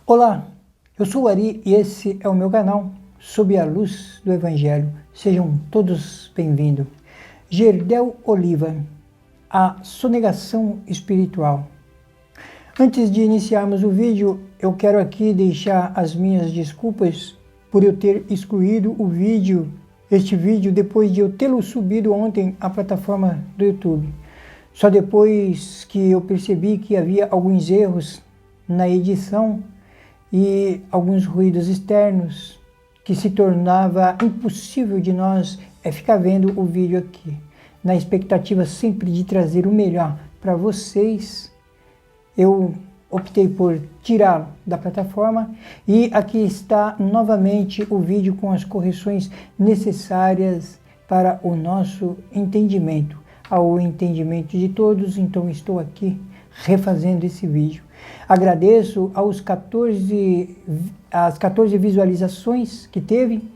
Olá, eu sou o Ari e esse é o meu canal Sob a Luz do Evangelho. Sejam todos bem-vindos. Gerdel Oliva, a sonegação espiritual. Antes de iniciarmos o vídeo, eu quero aqui deixar as minhas desculpas por eu ter excluído este vídeo depois de eu tê-lo subido ontem à plataforma do YouTube. Só depois que eu percebi que havia alguns erros na edição e alguns ruídos externos que se tornava impossível de nós ficar vendo o vídeo aqui. Na expectativa sempre de trazer o melhor para vocês, eu optei por tirá-lo da plataforma e aqui está novamente o vídeo com as correções necessárias para o nosso entendimento, ao entendimento de todos. Então estou aqui refazendo esse vídeo. Agradeço as 14 visualizações que teve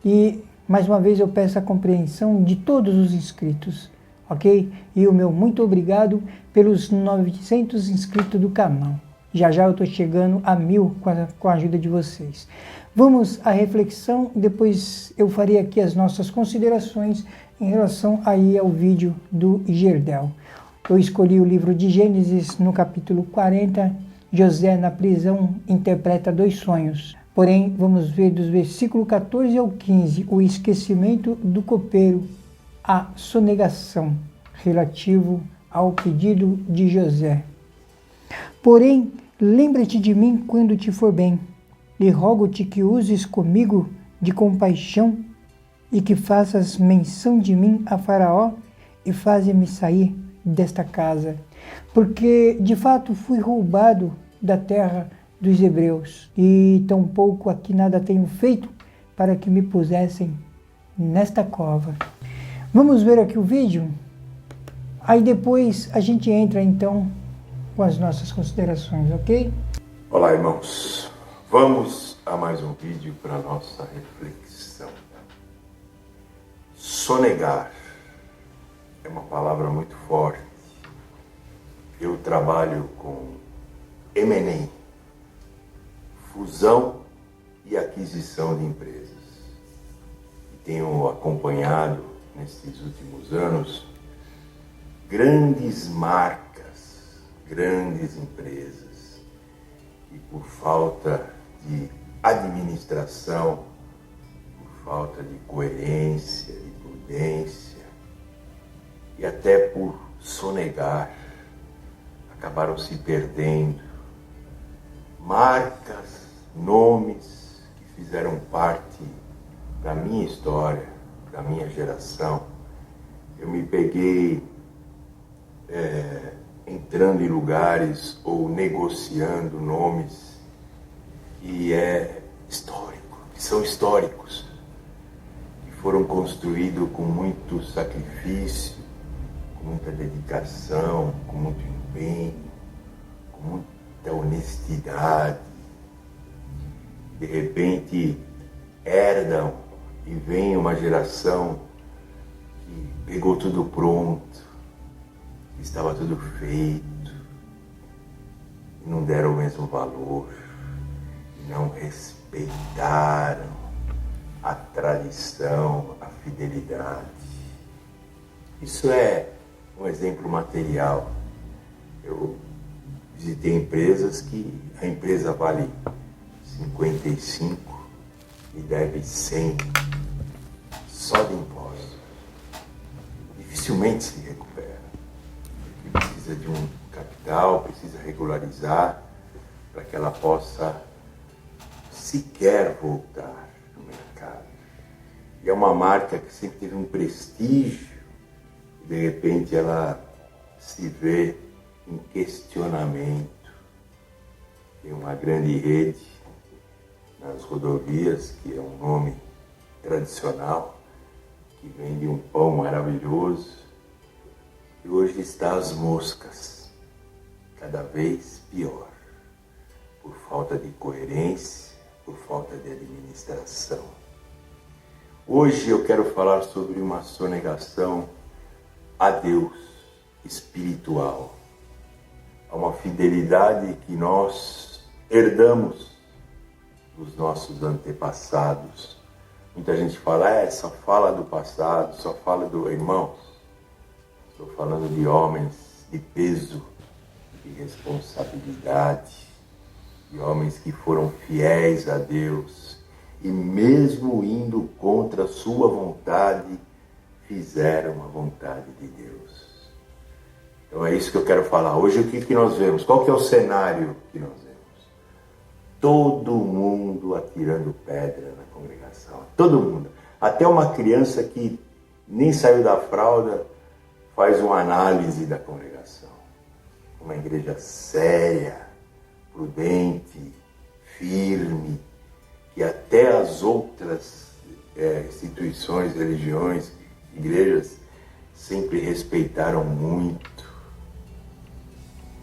e mais uma vez eu peço a compreensão de todos os inscritos, ok? E o meu muito obrigado pelos 900 inscritos do canal. Já já eu estou chegando a 1000 com a ajuda de vocês. Vamos à reflexão, depois eu farei aqui as nossas considerações em relação aí ao vídeo do Gerdel. Eu escolhi o livro de Gênesis no capítulo 40, José na prisão interpreta 2 sonhos. Porém, vamos ver dos versículos 14 ao 15, o esquecimento do copeiro, a sonegação, relativo ao pedido de José. Porém, lembra-te de mim quando te for bem, e rogo-te que uses comigo de compaixão e que faças menção de mim a Faraó e faze-me sair desta casa, porque de fato fui roubado da terra dos hebreus e tampouco aqui nada tenho feito para que me pusessem nesta cova. Vamos ver aqui o vídeo, aí depois a gente entra então com as nossas considerações, ok? Olá, irmãos, vamos a mais um vídeo para nossa reflexão. Sonegar é uma palavra muito forte. Eu trabalho com M&A, fusão e aquisição de empresas. E tenho acompanhado nesses últimos anos grandes marcas, grandes empresas, que por falta de administração, por falta de coerência, de prudência, e até por sonegar, acabaram se perdendo. Marcas, nomes que fizeram parte da minha história, da minha geração. Eu me peguei entrando em lugares ou negociando nomes que são históricos, que foram construídos com muito sacrifício, com muita dedicação, com muito empenho, com muita honestidade. De repente herdam e vem uma geração que pegou tudo pronto, que estava tudo feito, e não deram o mesmo valor, e não respeitaram a tradição, a fidelidade. Isso é um exemplo material. Eu visitei empresas que a empresa vale 55 e deve 100 só de impostos. Dificilmente se recupera. Porque precisa de um capital, precisa regularizar para que ela possa sequer voltar no mercado. E é uma marca que sempre teve um prestígio, e de repente ela se vê em questionamento. Tem uma grande rede nas rodovias, que é um nome tradicional, que vende um pão maravilhoso, e hoje está às moscas, cada vez pior, por falta de coerência, por falta de administração. Hoje eu quero falar sobre uma sonegação a Deus espiritual, a uma fidelidade que nós herdamos dos nossos antepassados. Muita gente fala, só fala do passado, só fala do irmão. Estou falando de homens de peso, de responsabilidade, de homens que foram fiéis a Deus e mesmo indo contra a sua vontade, fizeram a vontade de Deus. Então é isso que eu quero falar. Hoje o que nós vemos? Qual que é o cenário que nós vemos? Todo mundo atirando pedra na congregação. Todo mundo. Até uma criança que nem saiu da fralda faz uma análise da congregação. Uma igreja séria, prudente, firme, que até as outras instituições, religiões, igrejas sempre respeitaram muito.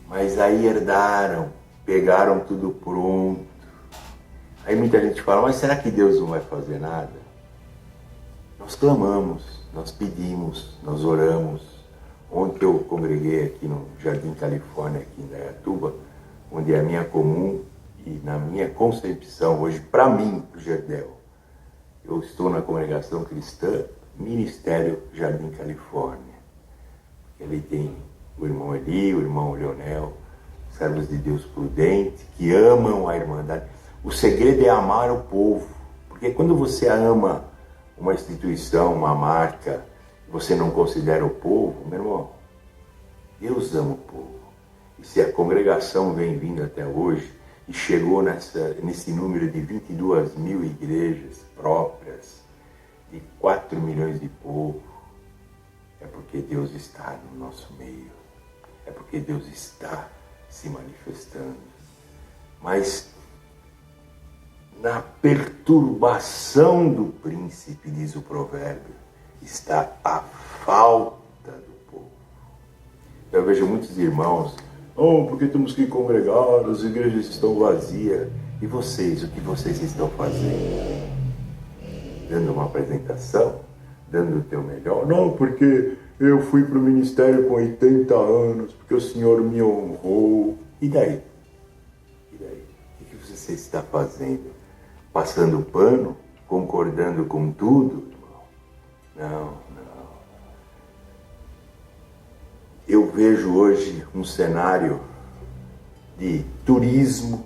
Mas aí herdaram, pegaram tudo pronto. Aí muita gente fala, mas será que Deus não vai fazer nada? Nós clamamos, nós pedimos, nós oramos. Ontem eu congreguei aqui no Jardim Califórnia, aqui em Indaiatuba, onde é a minha comum e na minha concepção, hoje, para mim, o Gerdel, eu estou na congregação cristã, Ministério Jardim Califórnia. Ele tem o irmão Eli, o irmão Leonel, servos de Deus prudentes, que amam a irmandade. O segredo é amar o povo, porque quando você ama uma instituição, uma marca, você não considera o povo, meu irmão, Deus ama o povo. E se a congregação vem vindo até hoje e chegou nesse número de 22 mil igrejas próprias, de 4 milhões de povo, é porque Deus está no nosso meio. É porque Deus está se manifestando. Mas na perturbação do príncipe, diz o provérbio, está a falta do povo. Eu vejo muitos irmãos, porque temos que congregar, as igrejas estão vazias. E vocês, o que vocês estão fazendo? Dando uma apresentação? Dando o teu melhor? Não, porque eu fui para o ministério com 80 anos, porque o Senhor me honrou. E daí? E daí? O que você está fazendo? Passando pano? Concordando com tudo? Não. Eu vejo hoje um cenário de turismo,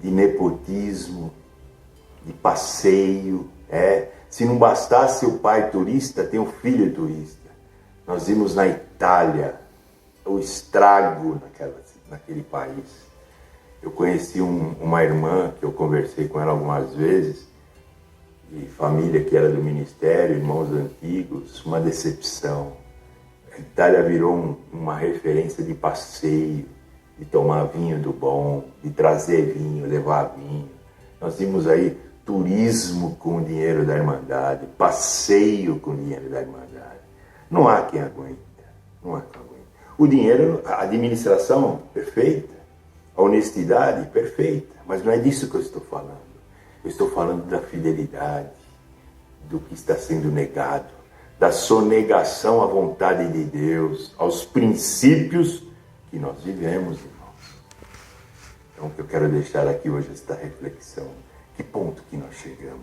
de nepotismo, de passeio. Se não bastasse o pai turista, tem o filho turista. Nós vimos na Itália o estrago naquele país. Eu conheci uma irmã que eu conversei com ela algumas vezes, de família que era do ministério, irmãos antigos, uma decepção. A Itália virou uma referência de passeio, de tomar vinho do bom, de trazer vinho, levar vinho. Nós vimos aí turismo com o dinheiro da Irmandade, passeio com o dinheiro da Irmandade. Não há quem aguente, não há quem aguente. O dinheiro, a administração perfeita, a honestidade perfeita, mas não é disso que eu estou falando. Eu estou falando da fidelidade, do que está sendo negado, da sonegação à vontade de Deus, aos princípios que nós vivemos, irmãos. Então, o que eu quero deixar aqui hoje é esta reflexão. Que ponto que nós chegamos?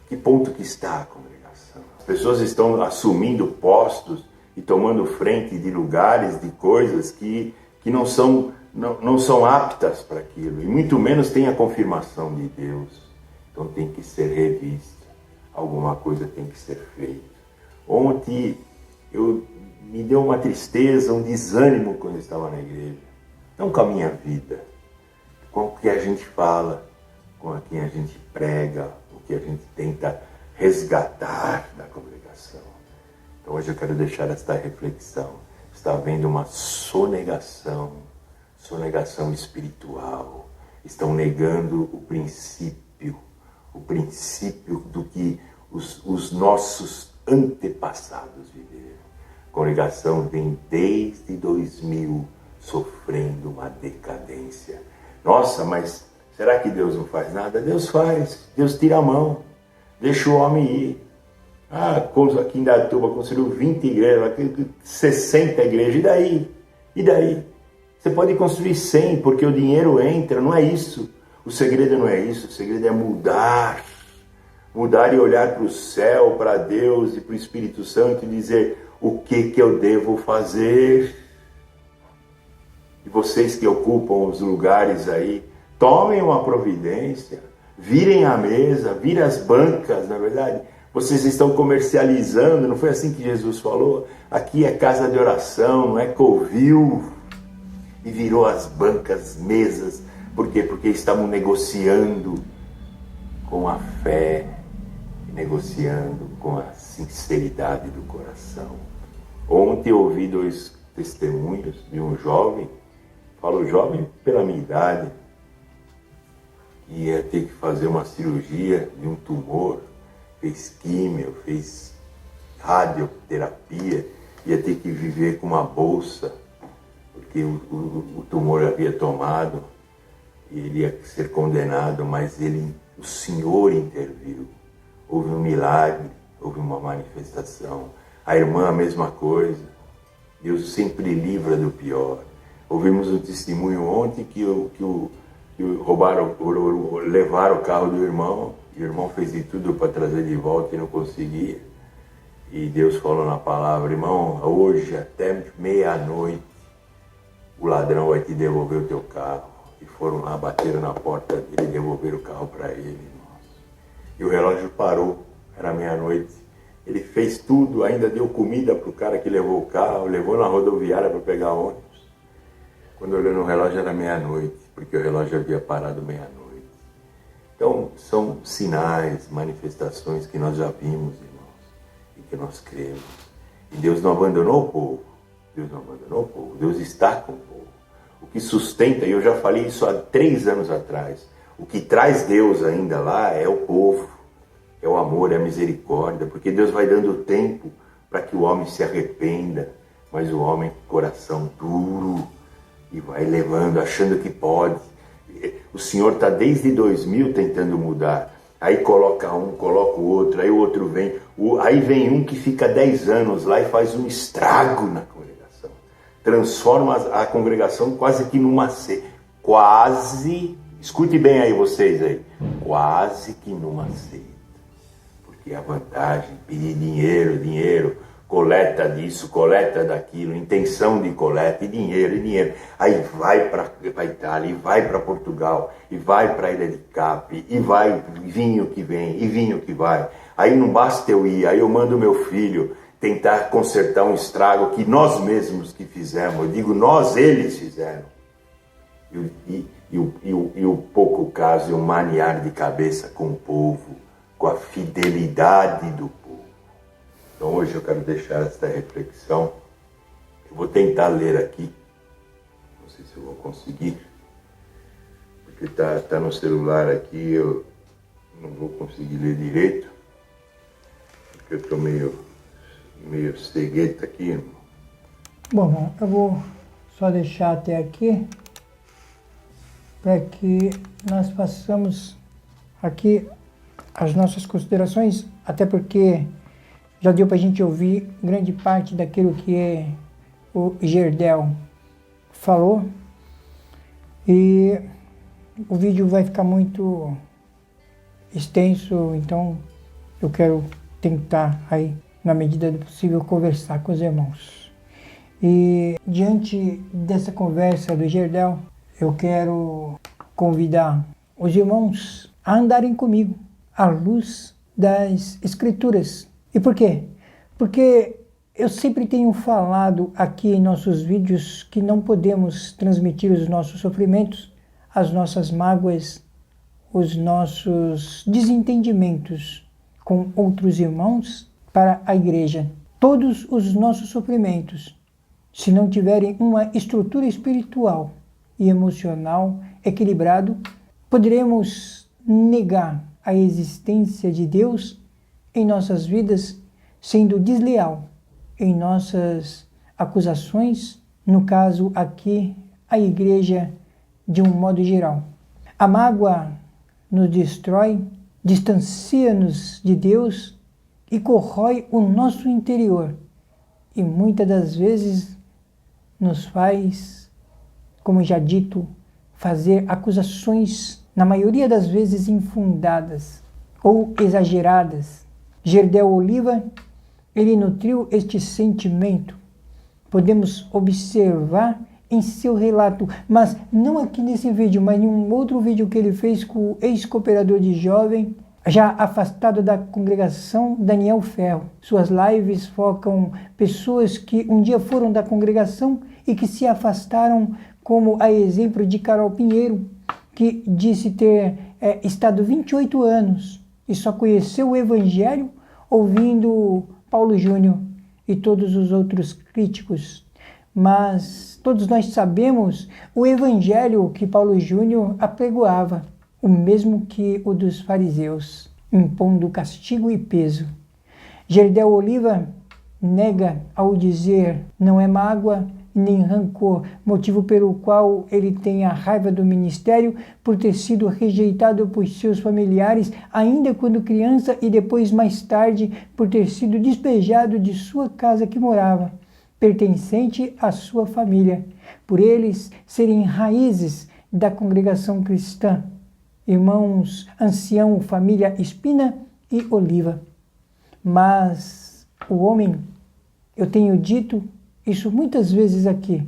Que ponto que está a congregação? As pessoas estão assumindo postos e tomando frente de lugares, de coisas que não são aptas para aquilo, e muito menos tem a confirmação de Deus. Então tem que ser revista, alguma coisa tem que ser feita. Ontem me deu uma tristeza, um desânimo quando eu estava na igreja. Não com a minha vida, com o que a gente fala, com a quem a gente prega, o que a gente tenta resgatar da congregação. Então hoje eu quero deixar esta reflexão. Está havendo uma sonegação espiritual. Estão negando o princípio do que os nossos antepassados viveram. A congregação vem desde 2000 sofrendo uma decadência. Nossa, mas será que Deus não faz nada? Deus faz. Deus tira a mão. Deixa o homem ir. Aqui em Indaiatuba construiu 20 igrejas, 60 igrejas. E daí? E daí? Você pode construir 100, porque o dinheiro entra, não é isso. O segredo não é isso, o segredo é mudar. Mudar e olhar para o céu, para Deus e para o Espírito Santo e dizer o que eu devo fazer. E vocês que ocupam os lugares aí, tomem uma providência, virem a mesa, virem as bancas, na verdade. Vocês estão comercializando, não foi assim que Jesus falou? Aqui é casa de oração, não é covil. E virou as bancas, mesas. Por quê? Porque estavam negociando com a fé, negociando com a sinceridade do coração. Ontem eu ouvi 2 testemunhos de um jovem, falo jovem pela minha idade, que ia ter que fazer uma cirurgia de um tumor, fez químio, fez radioterapia, ia ter que viver com uma bolsa, porque o tumor havia tomado, e ele ia ser condenado, mas o Senhor interviu. Houve um milagre, houve uma manifestação. A irmã, a mesma coisa. Deus sempre livra do pior. Ouvimos um testemunho ontem que levaram o carro do irmão, e o irmão fez de tudo para trazer de volta e não conseguia. E Deus falou na palavra: irmão, hoje até meia-noite o ladrão vai te devolver o teu carro. E foram lá, bateram na porta dele e devolveram o carro para ele. E o relógio parou, era meia-noite. Ele fez tudo, ainda deu comida para o cara que levou o carro, levou na rodoviária para pegar ônibus. Quando olhou no relógio era meia-noite, porque o relógio havia parado meia-noite. Então, são sinais, manifestações que nós já vimos, irmãos, e que nós cremos. E Deus não abandonou o povo. Deus não abandonou o povo. Deus está com o povo. O que sustenta, e eu já falei isso há 3 anos atrás, o que traz Deus ainda lá é o povo, é o amor, é a misericórdia, porque Deus vai dando tempo para que o homem se arrependa, mas o homem com coração duro e vai levando, achando que pode. O Senhor está desde 2000 tentando mudar, aí coloca um, coloca o outro, aí o outro vem, aí vem um que fica 10 anos lá e faz um estrago na congregação, transforma a congregação quase que numa seita, escute bem aí vocês aí, quase que numa seita, porque a vantagem, pedir dinheiro, coleta disso, coleta daquilo, intenção de coleta, e dinheiro, aí vai para a Itália, e vai para Portugal, e vai para a Ilha de Cap, e vai vinho que vem, e vinho que vai, aí não basta eu ir, aí eu mando meu filho tentar consertar um estrago que nós mesmos que fizemos, eu digo nós, eles fizeram, e o pouco caso é um maniar de cabeça com o povo, com a fidelidade do povo. Então hoje eu quero deixar esta reflexão. Eu vou tentar ler aqui, não sei se eu vou conseguir, porque tá no celular aqui, eu não vou conseguir ler direito, porque eu estou meio cegueta aqui, irmão. Bom, eu vou só deixar até aqui, para que nós façamos aqui as nossas considerações, até porque já deu para a gente ouvir grande parte daquilo que o Gerdel falou, e o vídeo vai ficar muito extenso, então eu quero tentar aí, na medida do possível, conversar com os irmãos. E diante dessa conversa do Gerdel, eu quero convidar os irmãos a andarem comigo à luz das Escrituras. E por quê? Porque eu sempre tenho falado aqui em nossos vídeos que não podemos transmitir os nossos sofrimentos, as nossas mágoas, os nossos desentendimentos com outros irmãos para a igreja. Todos os nossos sofrimentos, se não tiverem uma estrutura espiritual e emocional equilibrado, poderemos negar a existência de Deus em nossas vidas, sendo desleal em nossas acusações, no caso aqui, a igreja de um modo geral. A mágoa nos destrói, distancia-nos de Deus e corrói o nosso interior, e muitas das vezes nos faz, como já dito, fazer acusações na maioria das vezes infundadas ou exageradas. Gerdel Oliva, ele nutriu este sentimento. Podemos observar em seu relato, mas não aqui nesse vídeo, mas em um outro vídeo que ele fez com o ex-cooperador de jovem, já afastado da congregação, Daniel Ferro. Suas lives focam pessoas que um dia foram da congregação e que se afastaram, como a exemplo de Carol Pinheiro, que disse ter estado 28 anos e só conheceu o Evangelho ouvindo Paulo Júnior e todos os outros críticos. Mas todos nós sabemos o Evangelho que Paulo Júnior apregoava, o mesmo que o dos fariseus, impondo castigo e peso. Gerdel Oliva nega ao dizer não é mágoa nem rancor, motivo pelo qual ele tem a raiva do ministério por ter sido rejeitado por seus familiares ainda quando criança e depois mais tarde por ter sido despejado de sua casa que morava, pertencente à sua família, por eles serem raízes da congregação cristã. Irmãos, ancião, família Espina e Oliva. Mas o homem, eu tenho dito isso muitas vezes aqui,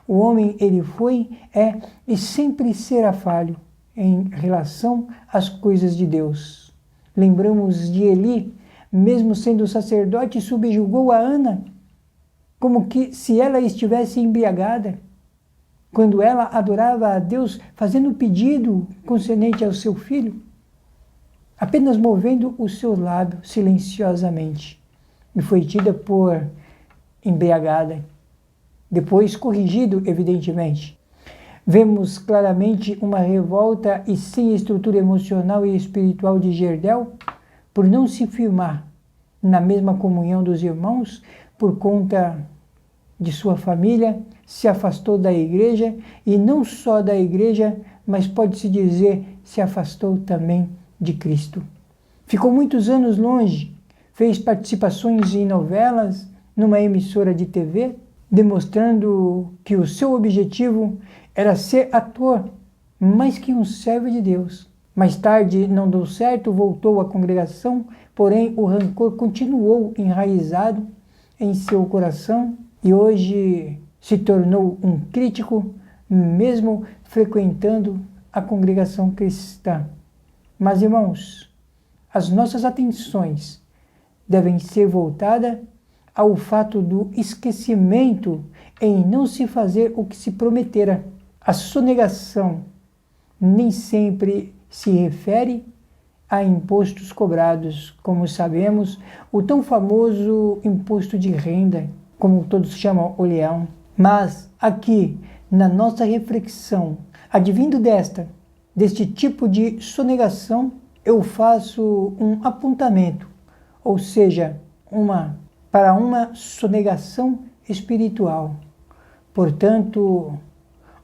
o homem ele foi, é e sempre será falho em relação às coisas de Deus. Lembramos de Eli, mesmo sendo sacerdote, subjugou a Ana, como que se ela estivesse embriagada, quando ela adorava a Deus, fazendo pedido concernente ao seu filho, apenas movendo o seu lábio silenciosamente, e foi tida por embriagada, depois corrigido, evidentemente. Vemos claramente uma revolta e sem estrutura emocional e espiritual de Gerdel, por não se firmar na mesma comunhão dos irmãos, por conta de sua família, se afastou da igreja, e não só da igreja, mas pode-se dizer, se afastou também de Cristo. Ficou muitos anos longe, fez participações em novelas, numa emissora de TV, demonstrando que o seu objetivo era ser ator, mais que um servo de Deus. Mais tarde não deu certo, voltou à congregação, porém o rancor continuou enraizado em seu coração e hoje se tornou um crítico, mesmo frequentando a congregação cristã. Mas, irmãos, as nossas atenções devem ser voltadas ao fato do esquecimento em não se fazer o que se prometera. A sonegação nem sempre se refere a impostos cobrados, como sabemos, o tão famoso imposto de renda, como todos chamam o leão. Mas aqui, na nossa reflexão, advindo deste tipo de sonegação, eu faço um apontamento, ou seja, para uma sonegação espiritual. Portanto,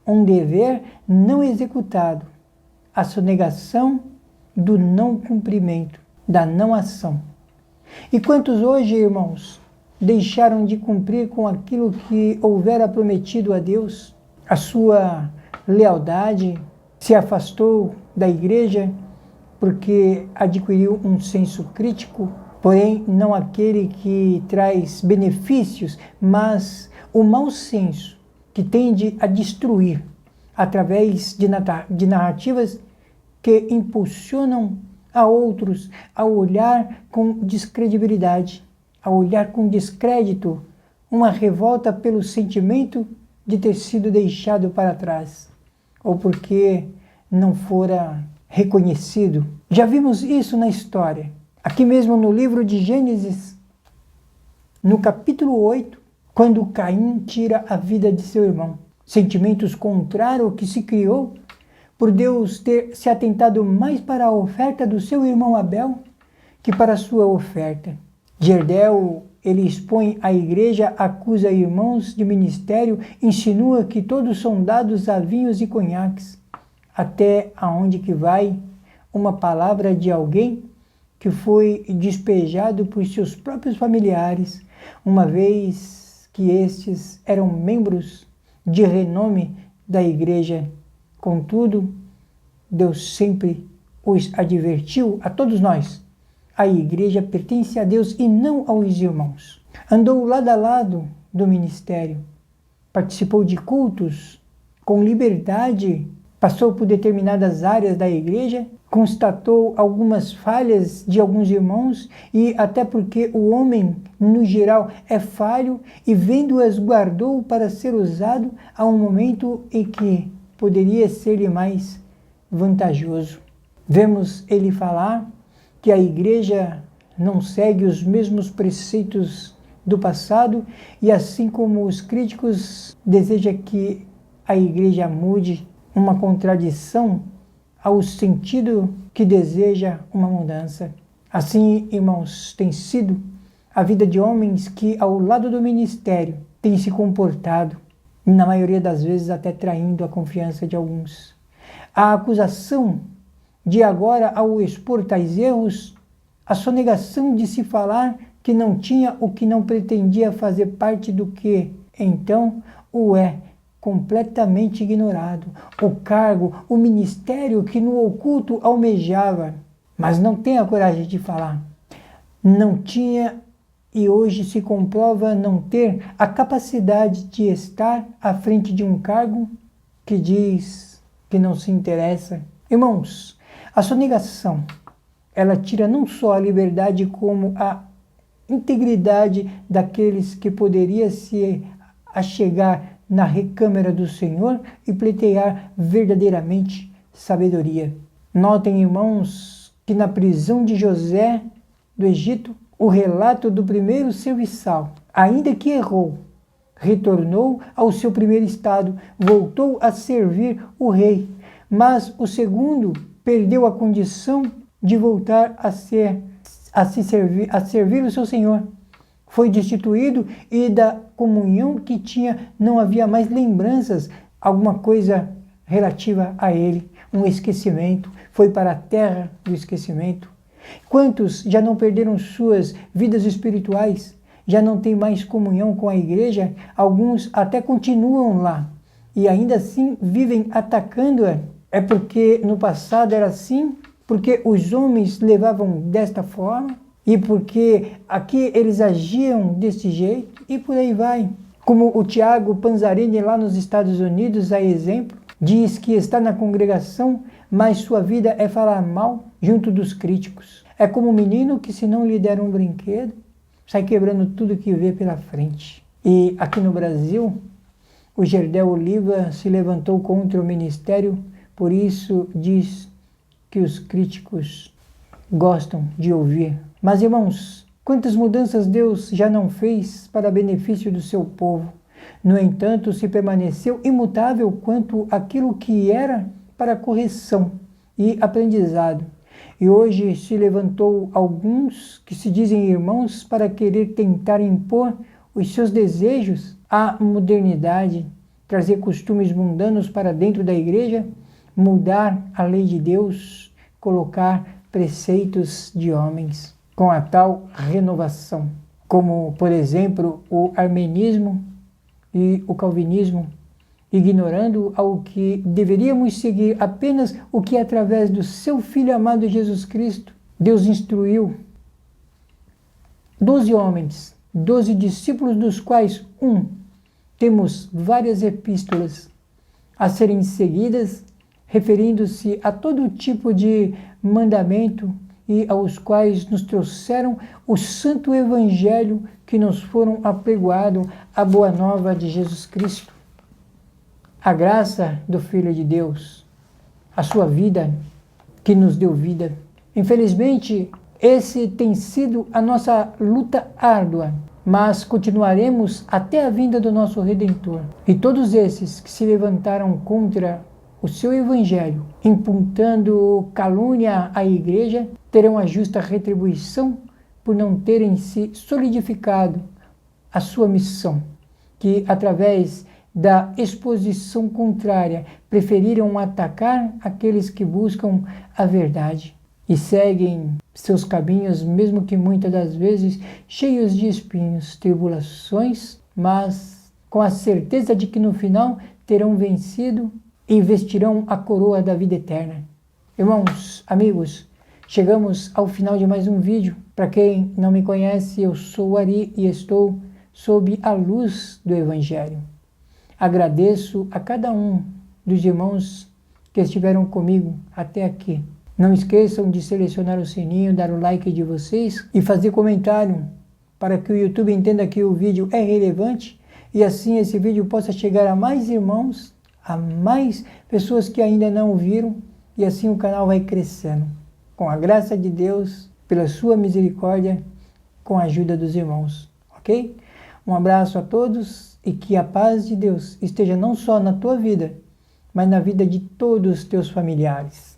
um dever não executado, a sonegação do não cumprimento, da não ação. E quantos hoje, irmãos, deixaram de cumprir com aquilo que houvera prometido a Deus? A sua lealdade, se afastou da igreja porque adquiriu um senso crítico, porém não aquele que traz benefícios, mas o mau senso que tende a destruir através de narrativas que impulsionam a outros a olhar com descredibilidade, a olhar com descrédito, uma revolta pelo sentimento de ter sido deixado para trás, ou porque não fora reconhecido. Já vimos isso na história. Aqui mesmo no livro de Gênesis, no capítulo 8, quando Caim tira a vida de seu irmão. Sentimentos contrários ao que se criou por Deus ter se atentado mais para a oferta do seu irmão Abel que para a sua oferta. Gerdel, ele expõe a igreja, acusa irmãos de ministério, insinua que todos são dados a vinhos e conhaques. Até aonde que vai uma palavra de alguém que foi despejado por seus próprios familiares, uma vez que estes eram membros de renome da igreja. Contudo, Deus sempre os advertiu a todos nós. A igreja pertence a Deus e não aos irmãos. Andou lado a lado do ministério, participou de cultos com liberdade, passou por determinadas áreas da igreja, constatou algumas falhas de alguns irmãos e até porque o homem, no geral, é falho e vendo-as guardou para ser usado a um momento em que poderia ser-lhe mais vantajoso. Vemos ele falar que a igreja não segue os mesmos preceitos do passado e assim como os críticos deseja que a igreja mude, uma contradição ao sentido que deseja uma mudança. Assim, irmãos, tem sido a vida de homens que ao lado do ministério têm se comportado, na maioria das vezes até traindo a confiança de alguns. A acusação de agora, ao expor tais erros, a sonegação de se falar que não tinha o que não pretendia fazer parte do que, então, o é completamente ignorado. O cargo, o ministério que no oculto almejava, mas não tem a coragem de falar. Não tinha e hoje se comprova não ter a capacidade de estar à frente de um cargo que diz que não se interessa. Irmãos, a sonegação, ela tira não só a liberdade como a integridade daqueles que poderia se achegar na recâmara do Senhor e pleitear verdadeiramente sabedoria. Notem, irmãos, que na prisão de José do Egito, o relato do primeiro serviçal, ainda que errou, retornou ao seu primeiro estado, voltou a servir o rei, mas o segundo perdeu a condição de voltar a servir o seu Senhor. Foi destituído e da comunhão que tinha não havia mais lembranças, alguma coisa relativa a ele, um esquecimento, foi para a terra do esquecimento. Quantos já não perderam suas vidas espirituais, já não têm mais comunhão com a igreja, alguns até continuam lá e ainda assim vivem atacando-a. É porque no passado era assim, porque os homens levavam desta forma e porque aqui eles agiam desse jeito e por aí vai. Como o Tiago Panzarini lá nos Estados Unidos, a exemplo, diz que está na congregação, mas sua vida é falar mal junto dos críticos. É como um menino que se não lhe der um brinquedo, sai quebrando tudo que vê pela frente. E aqui no Brasil, o Gerdel Oliva se levantou contra o ministério, por isso diz que os críticos gostam de ouvir. Mas, irmãos, quantas mudanças Deus já não fez para benefício do seu povo? No entanto, se permaneceu imutável quanto aquilo que era para correção e aprendizado. E hoje se levantou alguns que se dizem irmãos para querer tentar impor os seus desejos à modernidade, trazer costumes mundanos para dentro da igreja, mudar a lei de Deus, colocar preceitos de homens com a tal renovação, como, por exemplo, o armenismo e o calvinismo, ignorando ao que deveríamos seguir apenas o que através do seu Filho amado Jesus Cristo, Deus instruiu 12 homens, 12 discípulos, dos quais temos várias epístolas a serem seguidas, referindo-se a todo tipo de mandamento e aos quais nos trouxeram o santo evangelho que nos foram apregoado, a boa nova de Jesus Cristo. A graça do Filho de Deus, a sua vida que nos deu vida. Infelizmente, esse tem sido a nossa luta árdua, mas continuaremos até a vinda do nosso Redentor. E todos esses que se levantaram contra o seu evangelho, imputando calúnia à igreja, terão a justa retribuição por não terem se solidificado a sua missão, que através da exposição contrária preferiram atacar aqueles que buscam a verdade e seguem seus caminhos, mesmo que muitas das vezes cheios de espinhos, tribulações, mas com a certeza de que no final terão vencido e vestirão a coroa da vida eterna. Irmãos, amigos, chegamos ao final de mais um vídeo. Para quem não me conhece, eu sou o Ari e estou sob a luz do Evangelho. Agradeço a cada um dos irmãos que estiveram comigo até aqui. Não esqueçam de selecionar o sininho, dar o like de vocês e fazer comentário para que o YouTube entenda que o vídeo é relevante e assim esse vídeo possa chegar a mais irmãos, a mais pessoas que ainda não o viram e assim o canal vai crescendo. Com a graça de Deus, pela sua misericórdia, com a ajuda dos irmãos, ok? Um abraço a todos e que a paz de Deus esteja não só na tua vida, mas na vida de todos os teus familiares.